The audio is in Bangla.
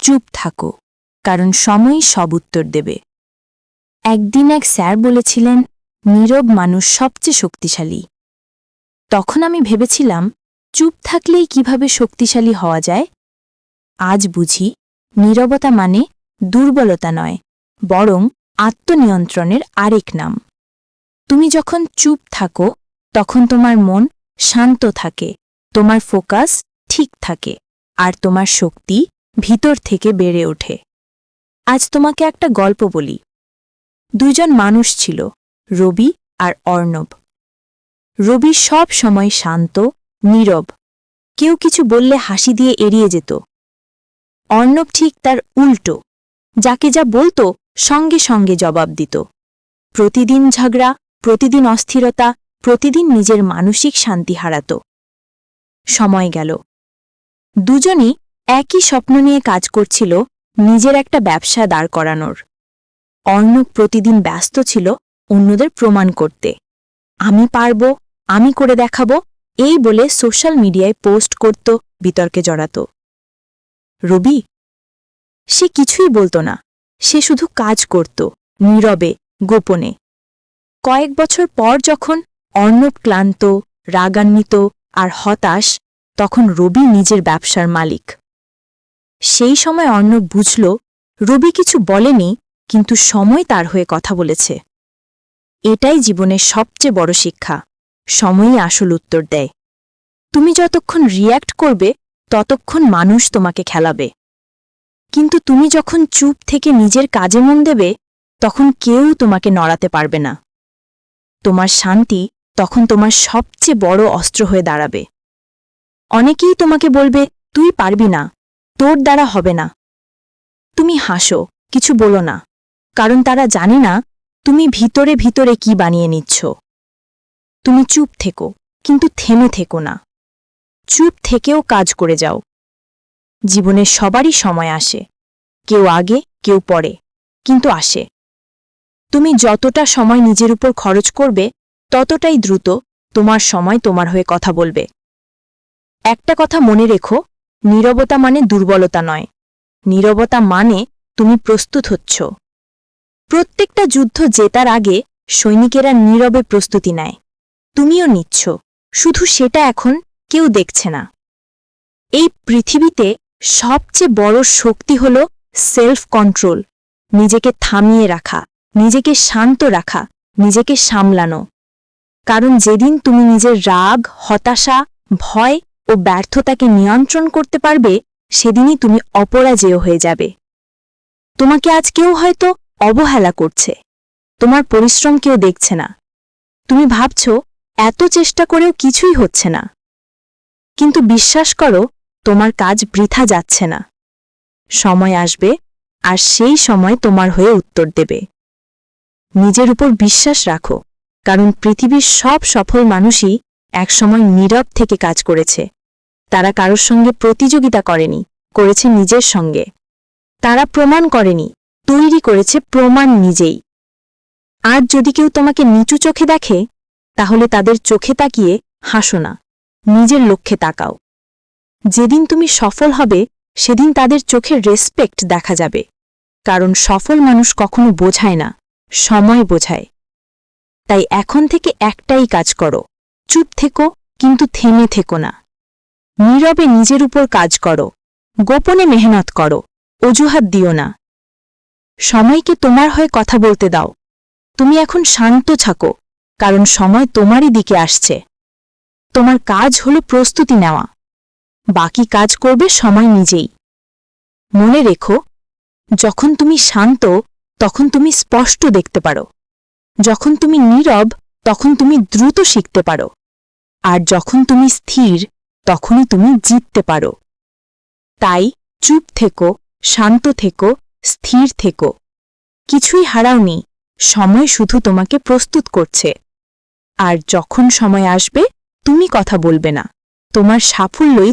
চুপ থাকো, কারণ সময়ই সব উত্তর দেবে। একদিন এক স্যার বলেছিলেন, নীরব মানুষ সবচেয়ে শক্তিশালী। তখন আমি ভেবেছিলাম, চুপ থাকলেই কিভাবে শক্তিশালী হওয়া যায়। আজ বুঝি, নীরবতা মানে দুর্বলতা নয়, বরং আত্মনিয়ন্ত্রণের আরেক নাম। তুমি যখন চুপ থাকো, তখন তোমার মন শান্ত থাকে, তোমার ফোকাস ঠিক থাকে, আর তোমার শক্তি ভিতর থেকে বেড়ে ওঠে। আজ তোমাকে একটা গল্প বলি। দুইজন মানুষ ছিল, রবি আর অর্ণব। রবি সব সময় শান্ত, নীরব, কেউ কিছু বললে হাসি দিয়ে এড়িয়ে যেত। অর্ণব ঠিক তার উল্টো, যাকে যা বলতো সঙ্গে সঙ্গে জবাব দিত। প্রতিদিন ঝগড়া, প্রতিদিন অস্থিরতা, প্রতিদিন নিজের মানসিক শান্তি হারাত। সময় গেল। দুজনই একই স্বপ্ন নিয়ে কাজ করছিল, নিজের একটা ব্যবসা দাঁড় করানোর। অর্ণব প্রতিদিন ব্যস্ত ছিল অন্যদের প্রমাণ করতে। আমি পারব, আমি করে দেখাব, এই বলে সোশ্যাল মিডিয়ায় পোস্ট করত, বিতর্কে জড়াত। রবি, সে কিছুই বলতো না, সে শুধু কাজ করত, নীরবে, গোপনে। কয়েক বছর পর যখন অর্ণব ক্লান্ত, রাগান্বিত আর হতাশ, তখন রবি নিজের ব্যবসার মালিক। সেই সময় অর্ণব বুঝল, রবি কিছু বলেনি, কিন্তু সময় তার হয়ে কথা বলেছে। এটাই জীবনের সবচেয়ে বড় শিক্ষা, সময়ই আসল উত্তর দেয়। তুমি যতক্ষণ রিয়্যাক্ট করবে, ততক্ষণ মানুষ তোমাকে খেলাবে। কিন্তু তুমি যখন চুপ থেকে নিজের কাজে মন দেবে, তখন কেউ তোমাকে নড়াতে পারবে না। তোমার শান্তি তখন তোমার সবচেয়ে বড় অস্ত্র হয়ে দাঁড়াবে। অনেকেই তোমাকে বলবে, তুই পারবি না, তোর দ্বারা হবে না। তুমি হাসো, কিছু বলো না, কারণ তারা জানে না তুমি ভিতরে ভিতরে কি বানিয়ে নিচ্ছ। তুমি চুপ থেকো, কিন্তু থেমে থেকো না। চুপ থেকেও কাজ করে যাও। জীবনের সবারই সময় আসে, কেউ আগে, কেউ পরে, কিন্তু আসে। তুমি যতটা সময় নিজের উপর খরচ করবে, ততটাই দ্রুত তোমার সময় তোমার হয়ে কথা বলবে। একটা কথা মনে রেখো, নীরবতা মানে দুর্বলতা নয়, নীরবতা মানে তুমি প্রস্তুত হচ্ছ। প্রত্যেকটা যুদ্ধ জেতার আগে সৈনিকেরা নীরবে প্রস্তুতি নেয়। তুমিও নিচ্ছ, শুধু সেটা এখন কেউ দেখছে না। এই পৃথিবীতে সবচেয়ে বড় শক্তি হল সেলফ কন্ট্রোল, নিজেকে থামিয়ে রাখা, নিজেকে শান্ত রাখা, নিজেকে সামলানো। কারণ যেদিন তুমি নিজের রাগ, হতাশা, ভয় ও ব্যর্থতাকে নিয়ন্ত্রণ করতে পারবে, সেদিনই তুমি অপরাজেয় হয়ে যাবে। তোমাকে আজ কেউ হয়তো অবহেলা করছে, তোমার পরিশ্রম কেউ দেখছে না। তুমি ভাবছ, এত চেষ্টা করেও কিছুই হচ্ছে না। কিন্তু বিশ্বাস করো, তোমার কাজ বৃথা যাচ্ছে না। সময় আসবে, আর সেই সময় তোমার হয়ে উত্তর দেবে। নিজের উপর বিশ্বাস রাখো, কারণ পৃথিবীর সব সফল মানুষই একসময় নীরব থেকে কাজ করেছে। তারা কারোর সঙ্গে প্রতিযোগিতা করেনি, করেছে নিজের সঙ্গে। তারা প্রমাণ করেনি, তৈরি করেছে প্রমাণ নিজেই। আর যদি কেউ তোমাকে নিচু চোখে দেখে, তাহলে তাদের চোখে তাকিয়ে হাসো না, নিজের লক্ষ্যে তাকাও। যেদিন তুমি সফল হবে, সেদিন তাদের চোখে রেসপেক্ট দেখা যাবে। কারণ সফল মানুষ কখনো বোঝায় না, সময় বোঝায়। তাই এখন থেকে একটাই কাজ করো, চুপ থেকো, কিন্তু থেমে থেকো না। নীরবে নিজের উপর কাজ করো, গোপনে মেহনত করো, অজুহাত দিও না। সময়কে তোমার হয়ে কথা বলতে দাও। তুমি এখন শান্ত থাকো, কারণ সময় তোমারই দিকে আসছে। তোমার কাজ হলো প্রস্তুতি নেওয়া, বাকি কাজ করবে সময় নিজেই। মনে রেখো, যখন তুমি শান্ত, তখন তুমি স্পষ্ট দেখতে পারো। যখন তুমি নীরব, তখন তুমি দ্রুত শিখতে পারো। আর যখন তুমি স্থির, তখনই তুমি জিততে পারো। তাই চুপ থেকো, শান্ত থেকো, স্থির থেকো। কিছুই হারাওনি, সময় শুধু তোমাকে প্রস্তুত করছে। আর যখন সময় আসবে, তুমি কথা বলবে না, তোমার সাফল্যই